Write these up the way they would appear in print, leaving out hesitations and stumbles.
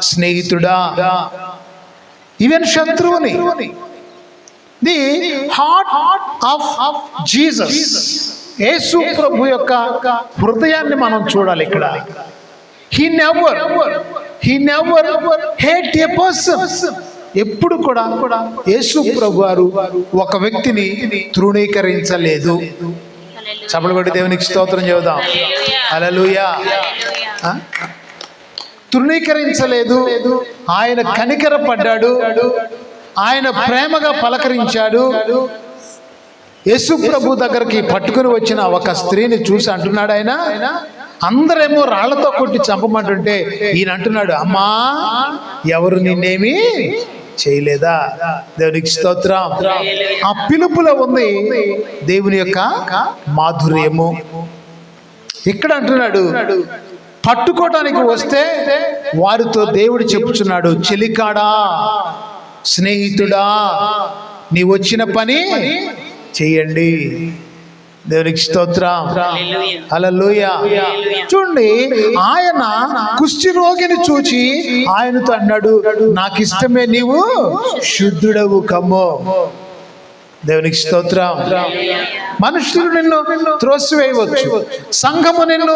స్నేహితుడా, ఈవెన్ శత్రువుని. The heart of Jesus, యేసు ప్రభు యొక్క హృదయాన్ని మనం చూడాలి ఇక్కడ. He never hate A person. ఎప్పుడు కూడా యేసు ప్రభు వారు ఒక వ్యక్తిని తృణీకరించలేదు. చప్పట్లు కొట్టి దేవునికి స్తోత్రం చెబుదాం. హల్లెలూయా. తృణీకరించలేదు. ఆయన కనికర పడ్డాడు, ఆయన ప్రేమగా పలకరించాడు. యేసు ప్రభు దగ్గరికి పట్టుకుని వచ్చిన ఒక స్త్రీని చూసి అంటున్నాడు ఆయన, అందరేమో రాళ్లతో కొట్టి చంపమంటుంటే ఈయన అంటున్నాడు, అమ్మా ఎవరు నిన్నేమి చేయలేదా? దేవునికి స్తోత్రం. ఆ పిలుపులో ఉంది దేవుని యొక్క మాధుర్యము. ఇక్కడ అంటున్నాడు, పట్టుకోవటానికి వస్తే వారితో దేవుడు చెప్పుచున్నాడు, చెలికాడా, స్నేహితుడా, నీ వచ్చిన పని చెయ్యండి. దేవునికి స్తోత్రం. హల్లెలూయా. చూడండి, ఆయన కుష్టి రోగిని చూచి ఆయనతో అన్నాడు, నాకు ఇష్టమే, నీవు శుద్ధుడవు కమ్మో. దేవునికి స్తోత్రం. మనుషులు నిన్ను త్రోసివేయవచ్చు, సంఘము నిన్ను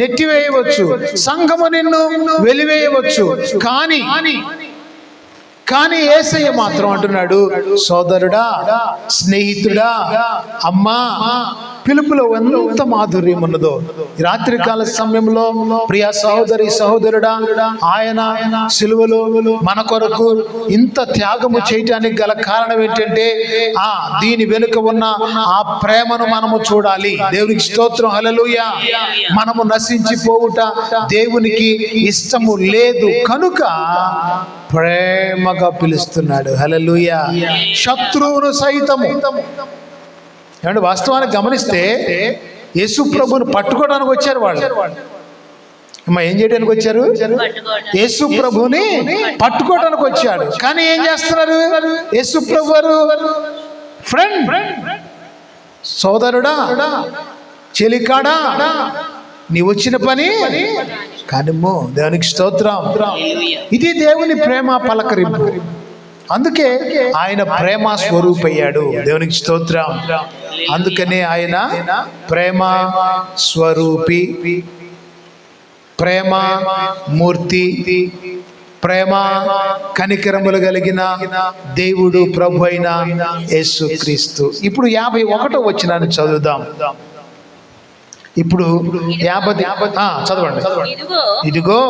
నెట్టివేయవచ్చు, సంఘము నిన్ను వెలివేయవచ్చు, కానీ యేసయ్య మాత్రం అంటున్నాడు, సోదరుడా, స్నేహితుడా, అమ్మా. పిలుపులో ఎంత మాధుర్యం ఉన్నదో. రాత్రికాల సమయంలో ప్రియ సహోదరి సహోదరుడా, ఆయన సిలువలో మన కొరకు ఇంత త్యాగము చేయటానికి గల కారణం ఏంటంటే దీని వెనుక ఉన్న ఆ ప్రేమను మనము చూడాలి. దేవునికి స్తోత్రం. హల్లెలూయా. మనము నశించిపోవుట దేవునికి ఇష్టము లేదు కనుక ప్రేమగా పిలుస్తున్నాడు. హల్లెలూయా. శత్రువును సైతము. ఏమంటే వాస్తవానికి గమనిస్తే యేసు ప్రభువును పట్టుకోవడానికి వచ్చారు వాళ్ళు. అమ్మా, ఏం చేయడానికి వచ్చారు? యేసు ప్రభువుని పట్టుకోవడానికి వచ్చాడు. కానీ ఏం చేస్తున్నారు? యేసు ప్రభు వారు ఫ్రెండ్, సోదరుడా, చెలికాడా, నీ వచ్చిన పని కానిమ్మో. దేవునికి స్తోత్రం. ఇది దేవుని ప్రేమ పలకరింపు. అందుకే ఆయన ప్రేమ స్వరూపయ్యాడు. దేవునికి స్తోత్రం. అందుకనే ఆయన ప్రేమ స్వరూపి, ప్రేమ మూర్తి, ప్రేమ కనికరములు కలిగిన దేవుడు ప్రభు అయిన యేసుక్రీస్తు. ఇప్పుడు 51వ వచనాన్ని చదువుదాం. ఇప్పుడు 50 చదవండి. ఇదిగో